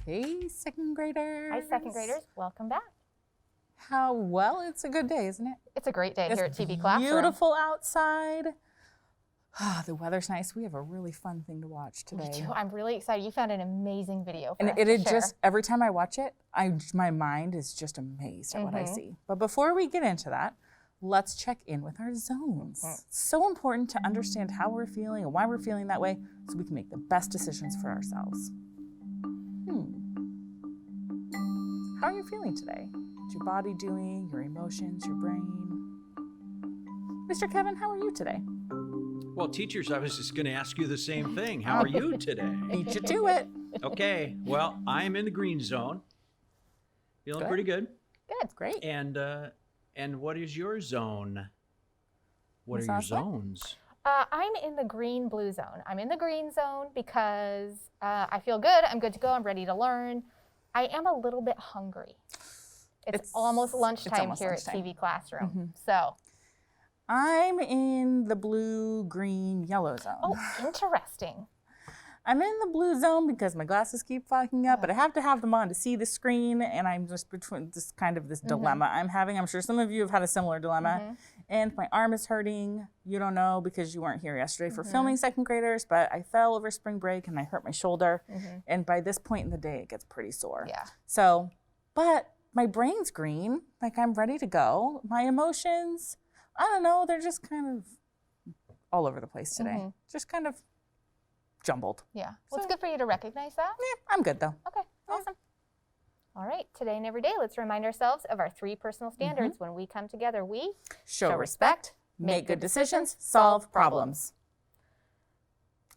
Hey, second graders. Hi, second graders. Welcome back. Well, it's a good day, isn't it? It's a great day here at TV It's Classroom. beautiful outside. The weather's nice. We have a really fun thing to watch today. Me too. I'm really excited. You found an amazing video for And us it to share. just, every time I watch it, my mind is just amazed at what I see. But before we get into that, let's check in with our zones. It's so important to understand how we're feeling and why we're feeling that way so we can make the best decisions for ourselves. How are you feeling today? What's your body doing, your emotions, your brain? Mr. Kevin, how are you today? Well, teachers, I was just going to ask you the same thing. How are you today? Beat you to it. Okay, well, I am in the green zone. Feeling pretty good. Good, great. And what is your zone? What are your zones? I'm in the green-blue zone. I'm in the green zone because I feel good. I'm good to go. I'm ready to learn. I am a little bit hungry. It's almost lunchtime here at TV Classroom. So I'm in the blue, green, yellow zone. Oh, interesting. I'm in the blue zone because my glasses keep fogging up, but I have to have them on to see the screen, and I'm just between this dilemma I'm having. I'm sure some of you have had a similar dilemma. And my arm is hurting. You don't know because you weren't here yesterday for filming second graders, but I fell over spring break and I hurt my shoulder. And by this point in the day, it gets pretty sore. Yeah. So, but my brain's green, like I'm ready to go. My emotions, I don't know, they're just kind of all over the place today. Just kind of jumbled. Yeah. Well, it's good for you to recognize that. Yeah, I'm good though. Okay, awesome. All right, today and every day, let's remind ourselves of our 3 personal standards. When we come together, we show respect, make good decisions, solve problems.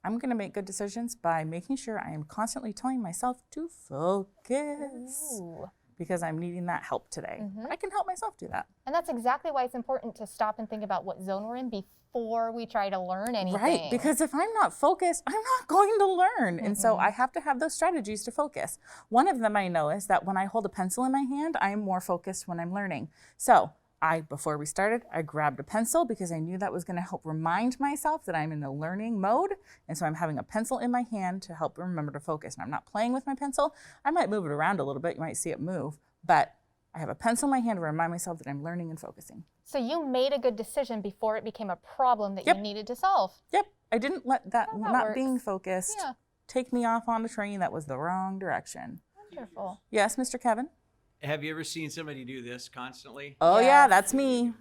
I'm going to make good decisions by making sure I am constantly telling myself to focus. Ooh. Because I'm needing that help today. I can help myself do that. And that's exactly why it's important to stop and think about what zone we're in before we try to learn anything. Right, because if I'm not focused, I'm not going to learn. And so I have to have those strategies to focus. One of them I know is that when I hold a pencil in my hand, I am more focused when I'm learning. So before we started, I grabbed a pencil because I knew that was going to help remind myself that I'm in a learning mode. And so I'm having a pencil in my hand to help remember to focus. And I'm not playing with my pencil. I might move it around a little bit. You might see it move. But I have a pencil in my hand to remind myself that I'm learning and focusing. So you made a good decision before it became a problem that you needed to solve. Yep. I didn't let that not being focused take me off on a train that was the wrong direction. Wonderful. Yes, Mr. Kevin? Have you ever seen somebody do this constantly? Oh, yeah, that's me.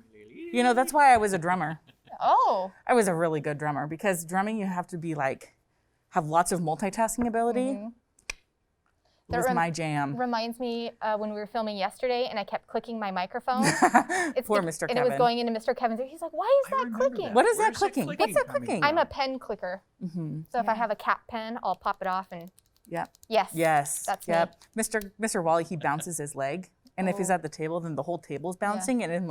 You know, that's why I was a drummer. Oh. I was a really good drummer because drumming, you have to be have lots of multitasking ability. It was my jam. Reminds me when we were filming yesterday and I kept clicking my microphone. Poor Mr. Kevin. And it was going into Mr. Kevin's ear. He's like, why is that clicking? What is that clicking? What's that clicking? I'm a pen clicker. So if I have a cat pen, I'll pop it off and Yes. That's me. Mr. Wally, he bounces his leg. And if he's at the table, then the whole table's bouncing. And then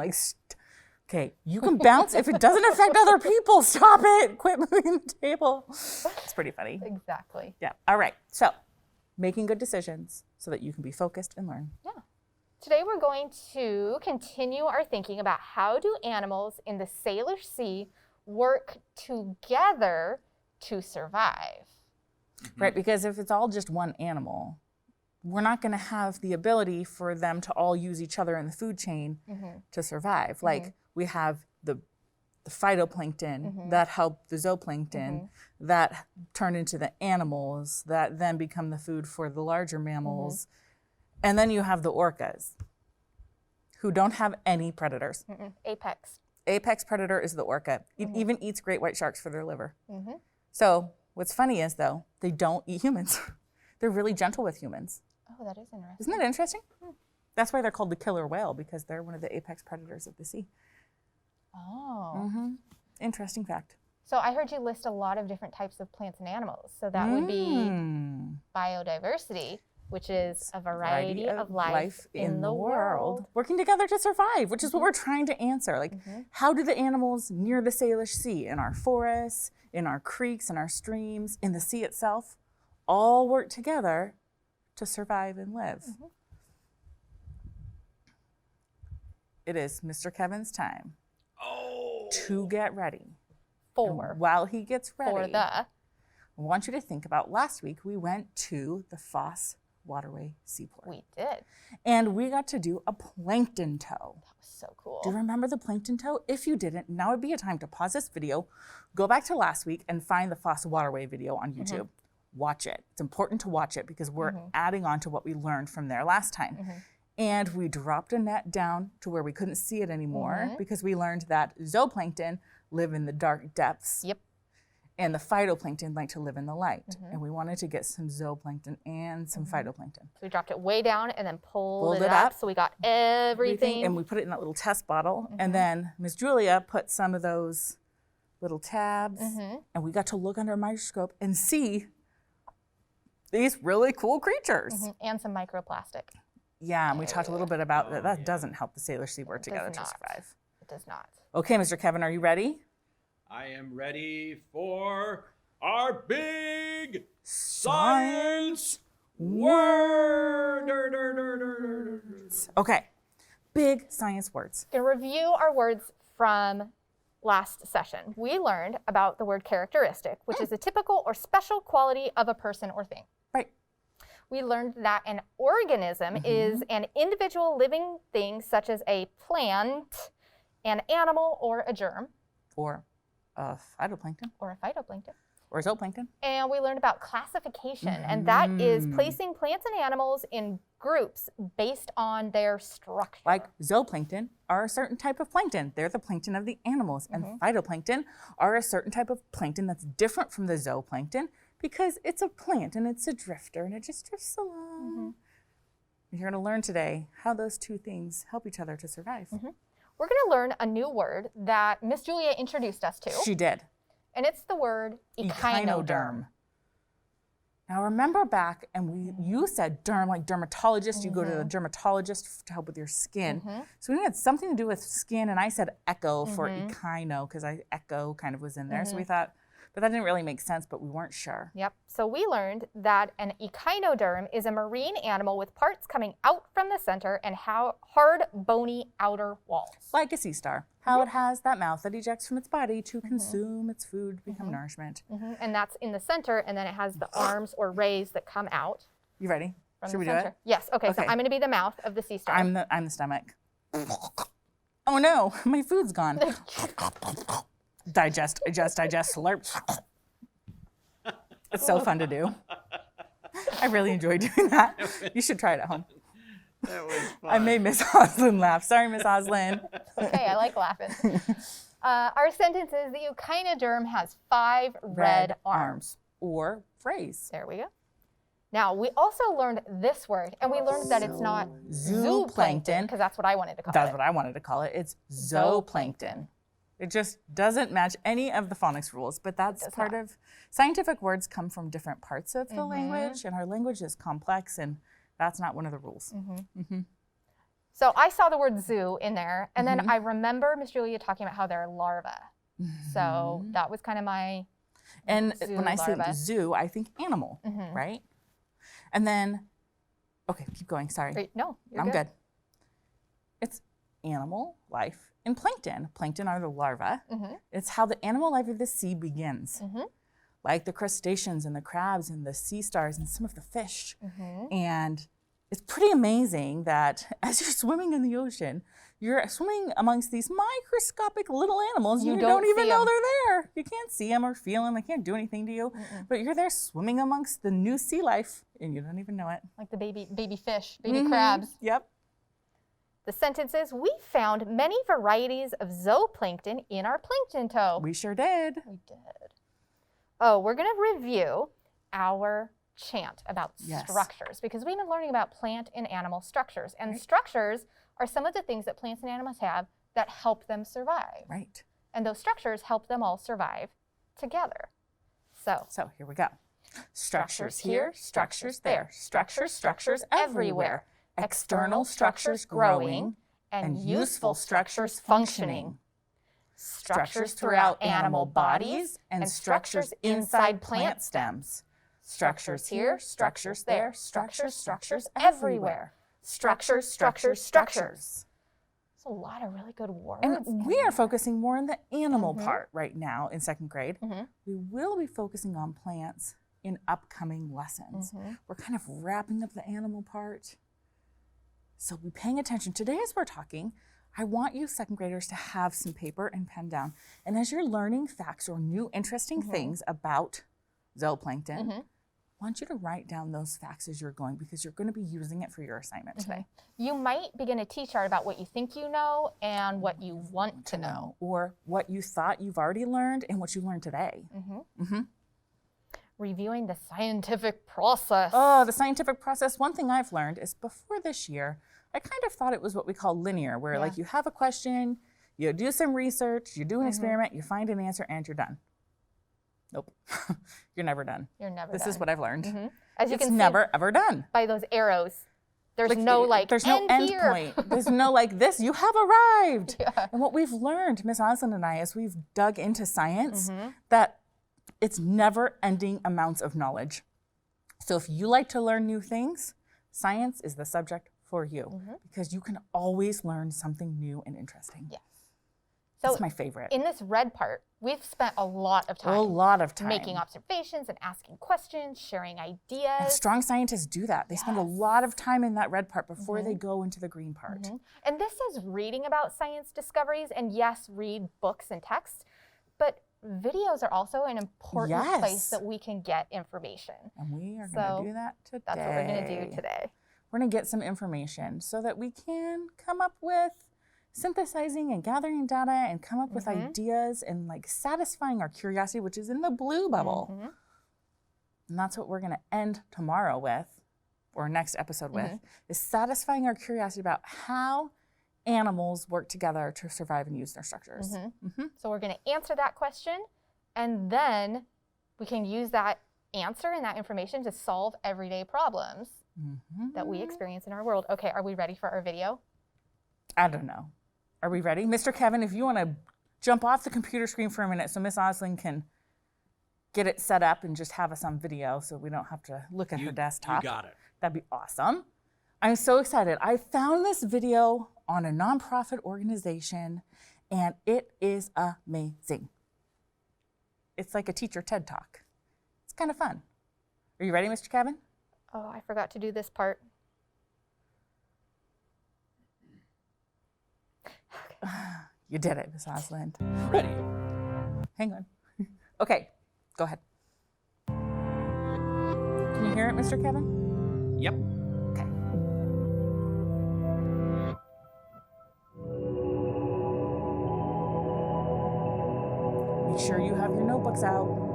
okay, you can bounce if it doesn't affect other people. Stop it. Quit moving the table. It's pretty funny. Exactly. Yeah. All right. So making good decisions so that you can be focused and learn. Yeah. Today we're going to continue our thinking about how do animals in the Salish Sea work together to survive. Right, because if it's all just one animal, we're not going to have the ability for them to all use each other in the food chain to survive. Like we have the phytoplankton that help the zooplankton that turn into the animals that then become the food for the larger mammals. And then you have the orcas who don't have any predators. Apex. Apex predator is the orca. It even eats great white sharks for their liver. So what's funny is, though, they don't eat humans. They're really gentle with humans. Oh, that is interesting. Isn't that interesting? That's why they're called the killer whale, because they're one of the apex predators of the sea. Oh. Interesting fact. So I heard you list a lot of different types of plants and animals. So that would be biodiversity, which is a variety of life in the world. Working together to survive, which is what we're trying to answer. Like, how do the animals near the Salish Sea, in our forests, in our creeks, in our streams, in the sea itself, all work together to survive and live? It is Mr. Kevin's time to get ready. While he gets ready, I want you to think about last week we went to the Foss waterway seaport. We did. And we got to do a plankton tow. That was so cool. Do you remember the plankton tow? If you didn't, now would be a time to pause this video, go back to last week and find the Foss Waterway video on YouTube. Watch it. It's important to watch it because we're adding on to what we learned from there last time. And we dropped a net down to where we couldn't see it anymore because we learned that zooplankton live in the dark depths. Yep. And the phytoplankton like to live in the light. And we wanted to get some zooplankton and some phytoplankton. So we dropped it way down and then pulled it up. So we got everything. And we put it in that little test bottle. And then Miss Julia put some of those little tabs. And we got to look under a microscope and see these really cool creatures. And some microplastic. Yeah, and we talked a little bit about that. That doesn't help the Salish Sea work together to survive. It does not. Okay, Mr. Kevin, are you ready? I am ready for our big science words. Okay, big science words. To review our words from last session, we learned about the word characteristic, which is a typical or special quality of a person or thing. Right. We learned that an organism is an individual living thing, such as a plant, an animal, or a germ. Or a phytoplankton. Or a phytoplankton. Or zooplankton. And we learned about classification, and that is placing plants and animals in groups based on their structure. Like zooplankton are a certain type of plankton. They're the plankton of the animals. And phytoplankton are a certain type of plankton that's different from the zooplankton because it's a plant and it's a drifter and it just drifts along. You're going to learn today how those two things help each other to survive. We're going to learn a new word that Miss Julia introduced us to. She did. And it's the word echinoderm. Now remember back, and you said derm, like dermatologist. You go to the dermatologist to help with your skin. So we had something to do with skin, and I said echo for echino because echo kind of was in there. So we thought, but that didn't really make sense, but we weren't sure. Yep. So we learned that an echinoderm is a marine animal with parts coming out from the center and hard, bony outer walls. Like a sea star. How it has that mouth that ejects from its body to consume its food, become nourishment. And that's in the center, and then it has the arms or rays that come out. You ready? From Should we the center. do it? Yes. Okay. So I'm going to be the mouth of the sea star. I'm the stomach. Oh no, my food's gone. Digest, slurp. It's so fun to do. I really enjoy doing that. You should try it at home. That was fun. I made Miss Oslin laugh. Sorry, Miss Oslin. Okay, I like laughing. Our sentence is the echinoderm has 5 red arms. Or phrase. There we go. Now, we also learned this word, and we learned that it's not zooplankton, because that's what I wanted to call it. That's what I wanted to call it. It's zooplankton. It just doesn't match any of the phonics rules, but that's part of, scientific words come from different parts of the language, and our language is complex, and that's not one of the rules. So I saw the word zoo in there, and then I remember Miss Julia talking about how they're larvae. So that was kind of my And zoo when I say larva. zoo, I think animal, right? And then, okay, keep going, sorry. Wait, no, you're I'm good. It's animal life in plankton. Plankton are the larvae. It's how the animal life of the sea begins. Like the crustaceans and the crabs and the sea stars and some of the fish. And it's pretty amazing that as you're swimming in the ocean, you're swimming amongst these microscopic little animals. You don't even know they're there. You can't see them or feel them. They can't do anything to you. But you're there swimming amongst the new sea life, and you don't even know it. like the baby fish, baby crabs. Yep. The sentence is, we found many varieties of zooplankton in our plankton tow. We sure did. We did. Oh, we're going to review our chant about structures, because we've been learning about plant and animal structures. And structures are some of the things that plants and animals have that help them survive. Right. And those structures help them all survive together. So here we go. Structures here, structures there, structures everywhere. External structures growing and useful structures functioning. Structures throughout animal bodies and structures inside plant stems. Structures here, structures there, structures everywhere. Structures. It's a lot of really good words. And we are focusing more on the animal part right now in second grade. We will be focusing on plants in upcoming lessons. We're kind of wrapping up the animal part. So be paying attention. Today, as we're talking, I want you second graders to have some paper and pen down. And as you're learning facts or new interesting things about zooplankton, I want you to write down those facts as you're going, because you're going to be using it for your assignment today. You might begin a T-chart about what you think you know and what you want to know. Or what you thought you've already learned and what you learned today. Reviewing the scientific process. Oh, the scientific process. One thing I've learned is before this year, I kind of thought it was what we call linear, where like you have a question, you do some research, you do an experiment, you find an answer, and you're done. Nope. You're never done. You're never This done. is what I've learned. As you It's can never, see ever done. by those arrows, there's no there's no end here. point. There's no like this, you have arrived. And what we've learned, Miss Oslin and I, as we've dug into science, that it's never ending amounts of knowledge. So if you like to learn new things, science is the subject for you because you can always learn something new and interesting. Yes. That's So my favorite. in this red part, we've spent a lot of time. Making observations and asking questions, sharing ideas. And strong scientists do that. They spend a lot of time in that red part before they go into the green part. And this is reading about science discoveries, and yes, read books and texts, but videos are also an important place that we can get information. And we are going to do that today. That's what we're going to do today. We're going to get some information so that we can come up with synthesizing and gathering data and come up with ideas and like satisfying our curiosity, which is in the blue bubble. And that's what we're going to end tomorrow with, or next episode with, is satisfying our curiosity about how animals work together to survive and use their structures. So we're going to answer that question, and then we can use that answer and that information to solve everyday problems that we experience in our world. Okay, are we ready for our video? I don't know. Are we ready? Mr. Kevin, if you want to jump off the computer screen for a minute so Miss Oslin can get it set up and just have us on video so we don't have to look at her desktop. You got it. That'd be awesome. I'm so excited. I found this video on a nonprofit organization, and it is amazing. It's like a teacher TED Talk. It's kind of fun. Are you ready, Mr. Kevin? Oh, I forgot to do this part. You did it, Miss Oslin. Ready. Hang on. Okay, go ahead. Can you hear it, Mr. Kevin? Yep. Okay. Make sure you have your notebooks out.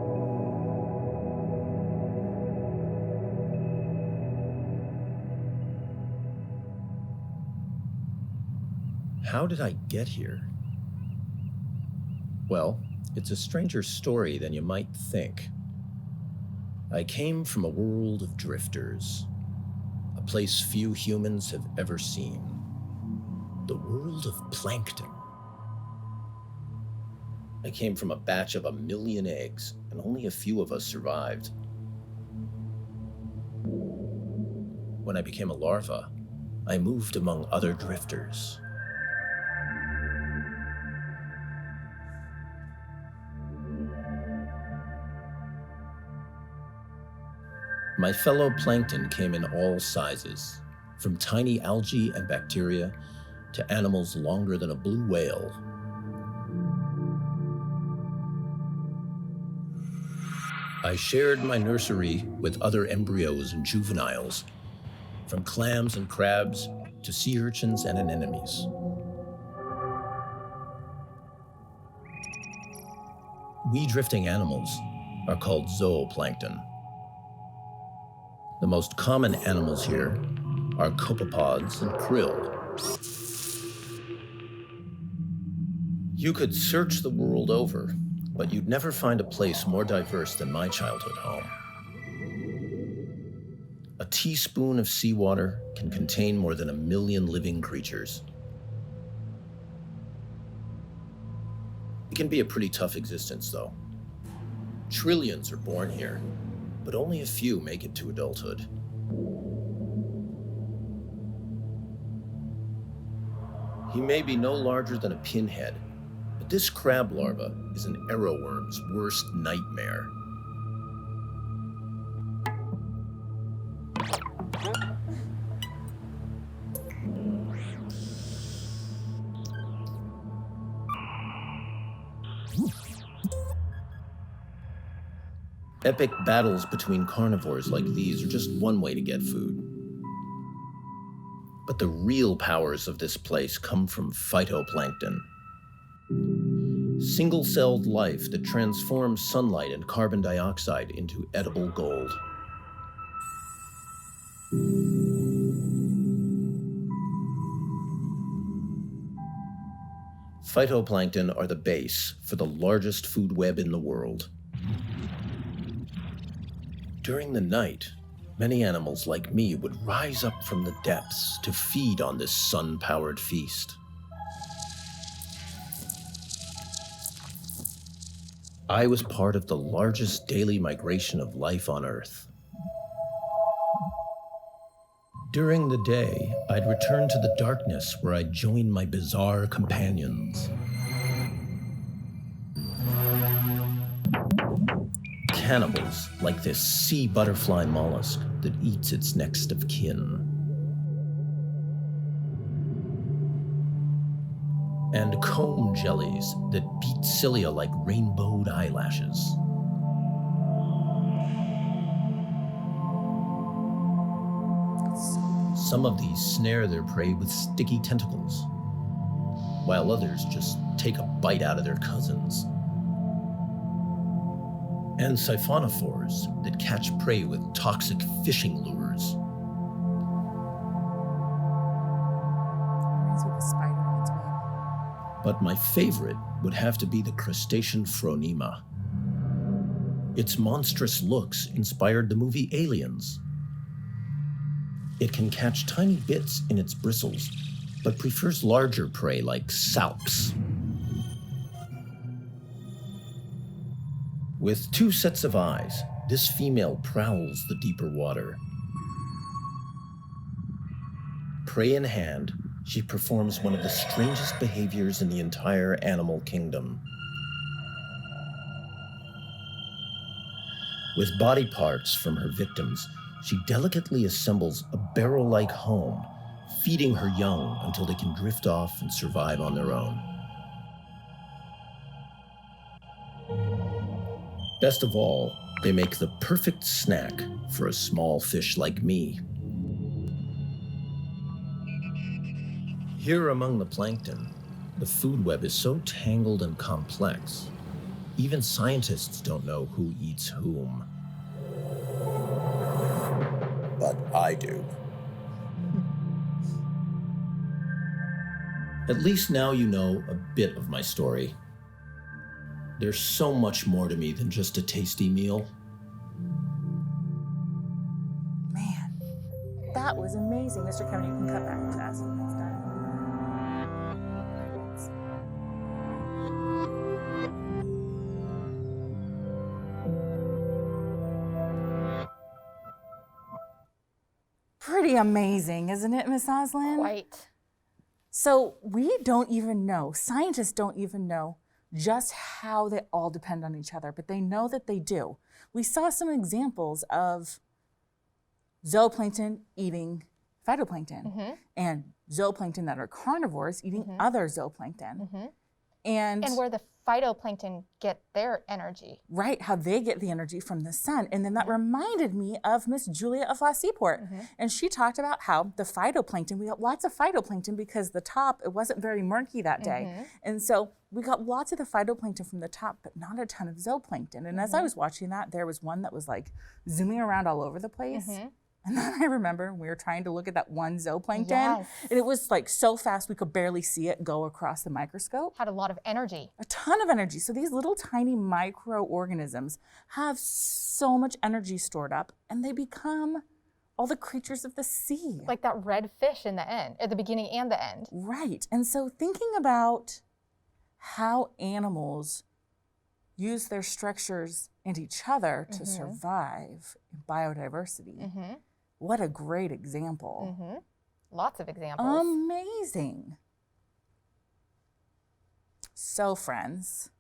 How did I get here? Well, it's a stranger story than you might think. I came from a world of drifters, a place few humans have ever seen. The world of plankton. I came from a batch of 1 million eggs, and only a few of us survived. When I became a larva, I moved among other drifters. My fellow plankton came in all sizes, from tiny algae and bacteria to animals longer than a blue whale. I shared my nursery with other embryos and juveniles, from clams and crabs to sea urchins and anemones. We drifting animals are called zooplankton. The most common animals here are copepods and krill. You could search the world over, but you'd never find a place more diverse than my childhood home. A teaspoon of seawater can contain more than 1 million living creatures. It can be a pretty tough existence, though. Trillions are born here, but only a few make it to adulthood. He may be no larger than a pinhead, but this crab larva is an arrowworm's worst nightmare. Epic battles between carnivores like these are just one way to get food. But the real powers of this place come from phytoplankton. Single-celled life that transforms sunlight and carbon dioxide into edible gold. Phytoplankton are the base for the largest food web in the world. During the night, many animals like me would rise up from the depths to feed on this sun-powered feast. I was part of the largest daily migration of life on Earth. During the day, I'd return to the darkness where I'd join my bizarre companions. Cannibals, like this sea butterfly mollusk that eats its next of kin. And comb jellies that beat cilia like rainbowed eyelashes. Some of these snare their prey with sticky tentacles, while others just take a bite out of their cousins. And siphonophores that catch prey with toxic fishing lures. Reminds me of a spider on its web. But my favorite would have to be the crustacean Phronema. Its monstrous looks inspired the movie Aliens. It can catch tiny bits in its bristles, but prefers larger prey like salps. With 2 sets of eyes, this female prowls the deeper water. Prey in hand, she performs one of the strangest behaviors in the entire animal kingdom. With body parts from her victims, she delicately assembles a barrel-like home, feeding her young until they can drift off and survive on their own. Best of all, they make the perfect snack for a small fish like me. Here among the plankton, the food web is so tangled and complex, even scientists don't know who eats whom. But I do. At least now you know a bit of my story. There's so much more to me than just a tasty meal. Man, that was amazing. Mr. Kevin, you can cut back to us when it's done. Pretty amazing, isn't it, Miss Oslin? Quite. So we don't even know, scientists don't even know just how they all depend on each other, but they know that they do. We saw some examples of zooplankton eating phytoplankton and zooplankton that are carnivores eating other zooplankton. And where the phytoplankton get their energy. Right, how they get the energy from the sun. And then that reminded me of Miss Julia of La Seaport. And she talked about how the phytoplankton, we got lots of phytoplankton because the top, it wasn't very murky that day. And so we got lots of the phytoplankton from the top, but not a ton of zooplankton. And as I was watching that, there was one that was like zooming around all over the place. And then I remember we were trying to look at that one zooplankton, and it was like so fast we could barely see it go across the microscope. Had a lot of energy. A ton of energy. So these little tiny microorganisms have so much energy stored up, and they become all the creatures of the sea. Like that red fish in the end, at the beginning and the end. Right. And so thinking about how animals use their structures and each other to survive in biodiversity. What a great example. Lots of examples. Amazing. So friends,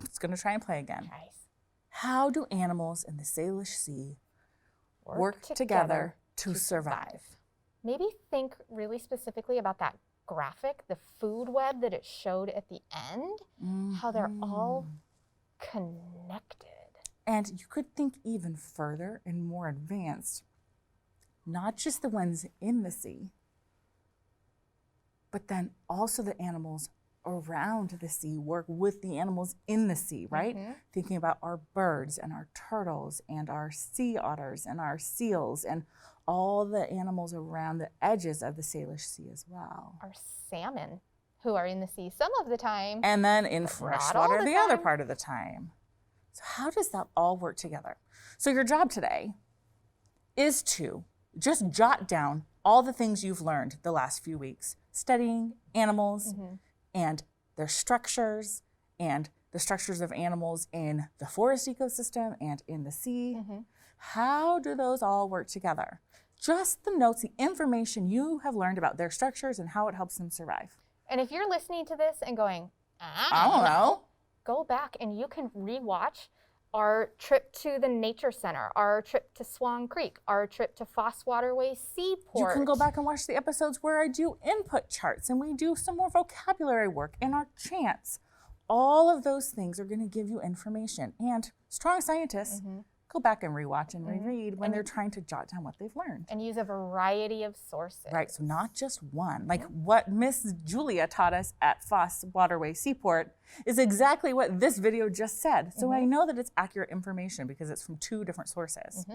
it's gonna try and play again. Nice. How do animals in the Salish Sea work together to survive? Maybe think really specifically about that graphic, the food web that it showed at the end, how they're all connected. And you could think even further and more advanced, not just the ones in the sea, but then also the animals around the sea work with the animals in the sea, right? Thinking about our birds and our turtles and our sea otters and our seals and all the animals around the edges of the Salish Sea as well. Our salmon, who are in the sea some of the time. And then in freshwater the other part of the time. So how does that all work together? So your job today is to just jot down all the things you've learned the last few weeks, studying animals and their structures and the structures of animals in the forest ecosystem and in the sea. How do those all work together? Just the notes, the information you have learned about their structures and how it helps them survive. And if you're listening to this and going, I don't know, go back and you can rewatch our trip to the Nature Center, our trip to Swan Creek, our trip to Foss Waterway Seaport. You can go back and watch the episodes where I do input charts and we do some more vocabulary work and our chants. All of those things are going to give you information. And strong scientists go back and rewatch and reread when they're trying to jot down what they've learned. And use a variety of sources. Right, so not just one. Like what Miss Julia taught us at Foss Waterway Seaport is exactly what this video just said. So I know that it's accurate information because it's from 2 different sources.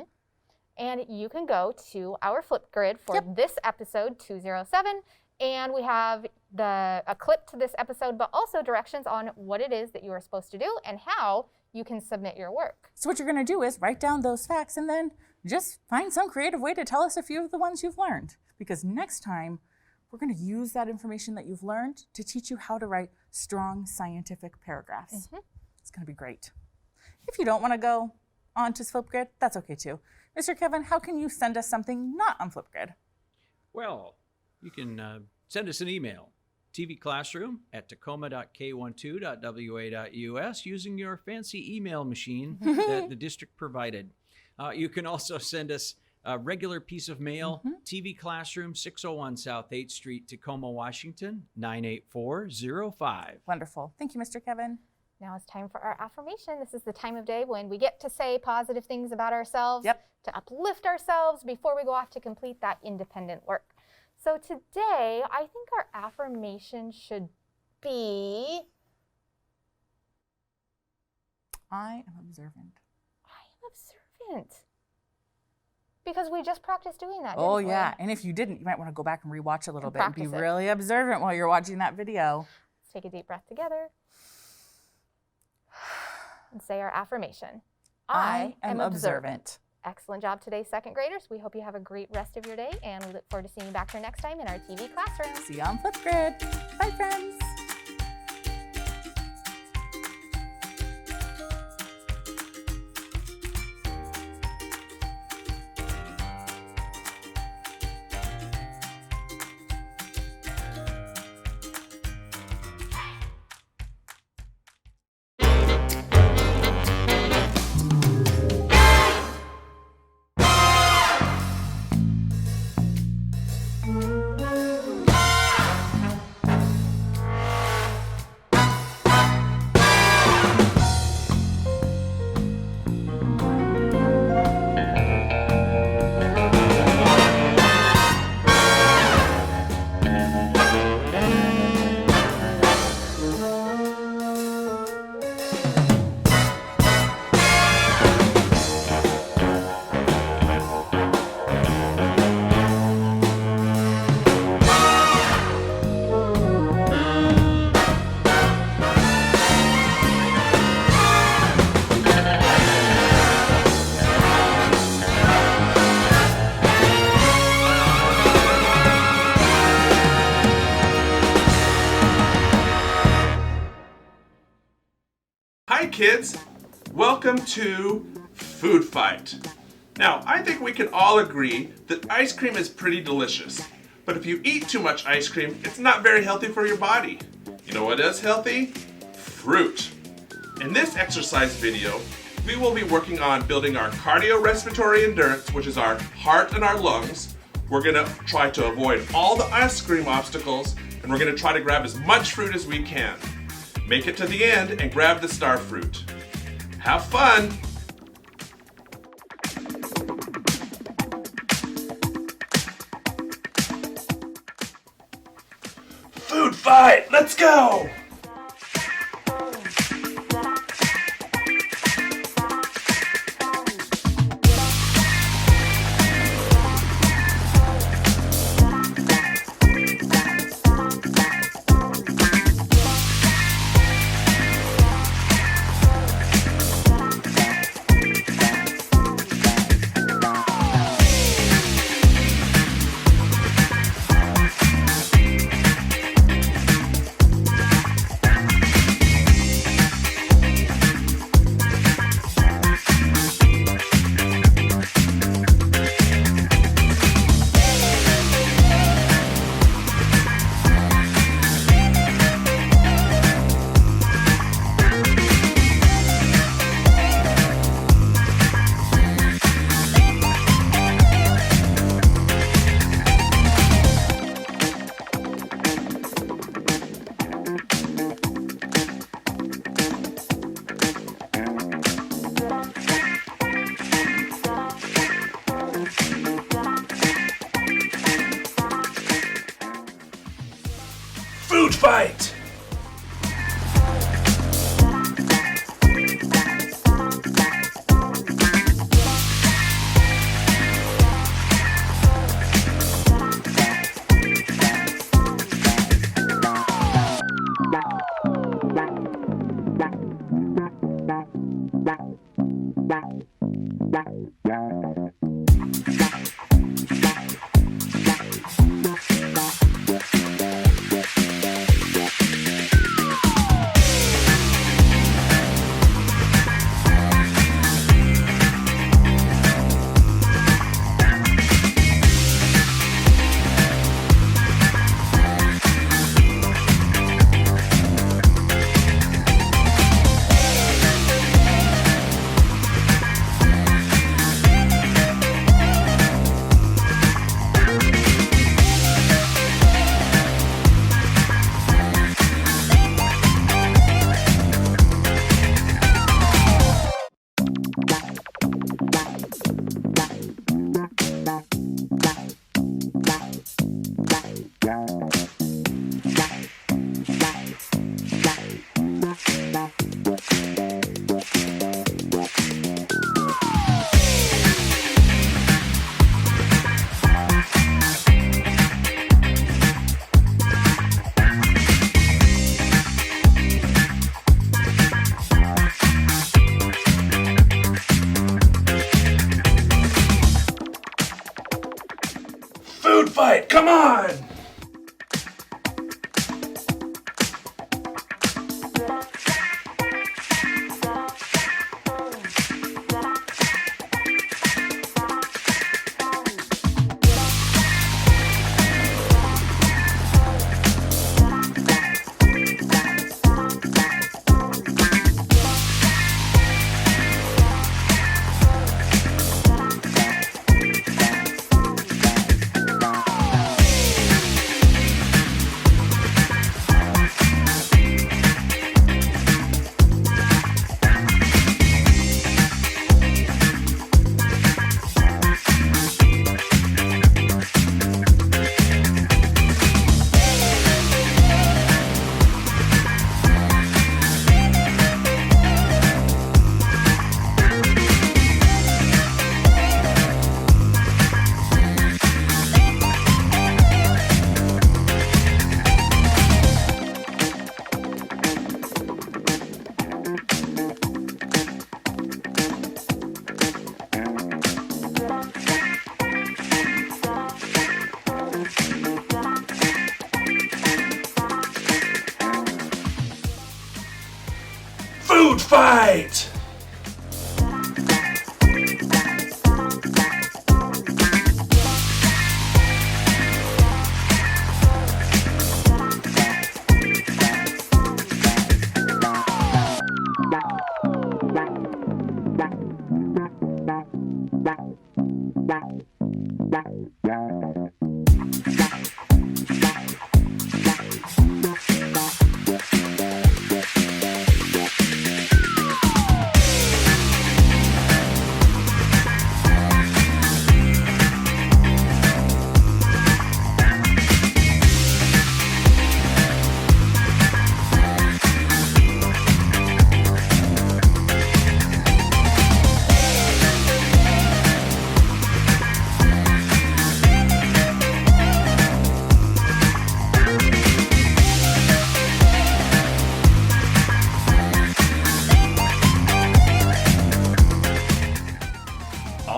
And you can go to our Flipgrid for this episode 207, and we have a clip to this episode, but also directions on what it is that you are supposed to do and how you can submit your work. So what you're going to do is write down those facts and then just find some creative way to tell us a few of the ones you've learned. Because next time, we're going to use that information that you've learned to teach you how to write strong scientific paragraphs. It's going to be great. If you don't want to go on to Flipgrid, that's okay too. Mr. Kevin, how can you send us something not on Flipgrid? Well, you can send us an email, tvclassroom@tacoma.k12.wa.us, using your fancy email machine that the district provided. You can also send us a regular piece of mail, TV Classroom, 601 South 8th Street, Tacoma, Washington, 98405. Wonderful. Thank you, Mr. Kevin. Now it's time for our affirmation. This is the time of day when we get to say positive things about ourselves, to uplift ourselves before we go off to complete that independent work. So today, I think our affirmation should be, I am observant. I am observant. Because we just practiced doing that, Oh, didn't we? yeah. And if you didn't, you might want to go back and rewatch a little bit and be practice it. really observant while you're watching that video. Let's take a deep breath together and say our affirmation. I am observant. Excellent job today, second graders. We hope you have a great rest of your day, and we look forward to seeing you back here next time in our TV classroom. See you on Flipgrid. Bye, friends. Hi kids, welcome to Food Fight. Now, I think we can all agree that ice cream is pretty delicious, but if you eat too much ice cream, it's not very healthy for your body. You know what is healthy? Fruit. In this exercise video, we will be working on building our cardiorespiratory endurance, which is our heart and our lungs. We're gonna try to avoid all the ice cream obstacles, and we're gonna try to grab as much fruit as we can. Make it to the end and grab the star fruit. Have fun! fight! Let's go! Food fight! Food fight, come on!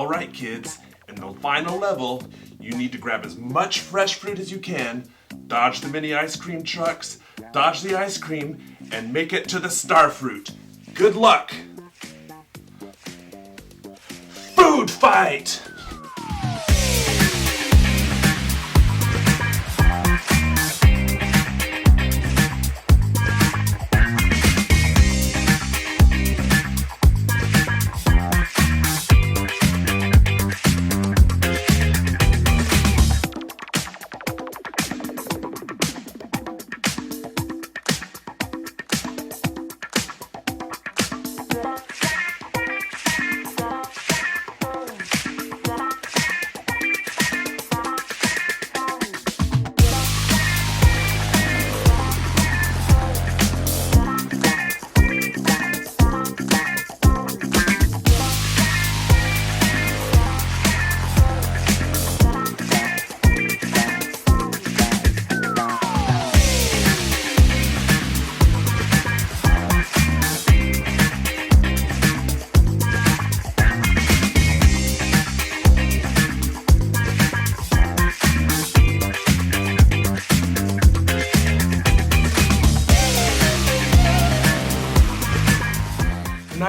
All right, kids, in the final level, you need to grab as much fresh fruit as you can, dodge the mini ice cream trucks, dodge the ice cream, and make it to the star fruit. Good luck! Food fight!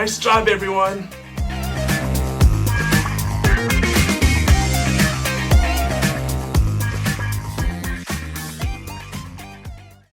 Nice job, everyone.